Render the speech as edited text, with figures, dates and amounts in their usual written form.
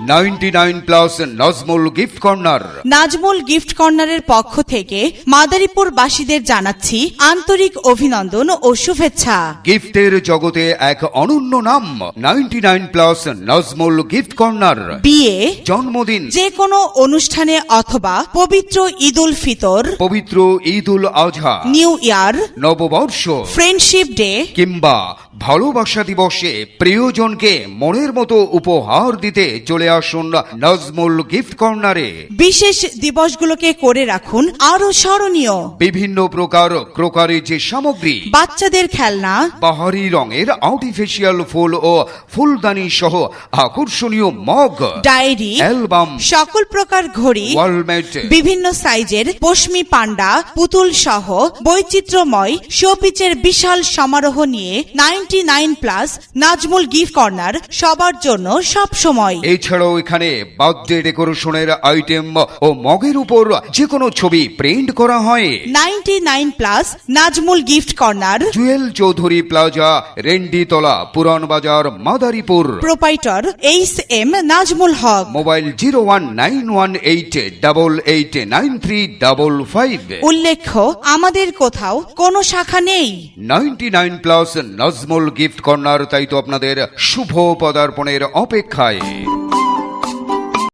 99+ Nazmul gift corner. Nazmul gift কর্নারের পক্ষ থেকে মাদারীপুর বাসীদের জানাচ্ছি আন্তরিক অভিনন্দন ও শুভেচ্ছা। গিফটের জগতে এক অনন্য নাম 99+ নাজমুল গিফট কর্নার। বিয়ে, জন্মদিন, যে কোনো অনুষ্ঠানে অথবা পবিত্র ঈদুল ফিতর, পবিত্র ঈদুল আজহা, নিউ ইয়ার, নববর্ষ, ফ্রেন্ডশিপ ডে কিংবা ভালোবাসা দিবসে প্রিয়জনকে মনের মতো উপহার দিতে চলে আসুন নাজমুল গিফট কর্নারে। বিশেষ দিবসগুলোকে করে রাখুন আরো স্মরণীয়। বিভিন্ন প্রকার ক্রোকারি যে সামগ্রী, বাচ্চাদের খেলনা, বাহারি রঙের আর্টিফিশিয়াল ফুল ও ফুলদানি সহ আকর্ষণীয় মগ, ডায়েরি, অ্যালবাম, সকল প্রকার ঘড়ি, ওয়ালমেট, বিভিন্ন সাইজের পশমি পান্ডা, পুতুল সহ বৈচিত্র্যময় শোপিচের বিশাল সমারোহ নিয়ে 99+ নাজমুল গিফট কর্নার সবার জন্য সব সময়। এছাড়াও এখানে বার্থডে ডেকোরেশনের আইটেম ও মগের উপর যে কোনো ছবি প্রিন্ট করা হয়। 99+ Nazmul gift corner, Jewel Chowdhury plaza, Renditala, Puran Bazar, Madaripur. Proprietor H M. Nazmul Haque. Mobile 01918889355। উল্লেখ্য, আমাদের কোথাও কোনো শাখা নেই। 99+ নাজমুল গিফট কর্নার তাই তো আপনাদের শুভ পদার্পণের অপেক্ষায়।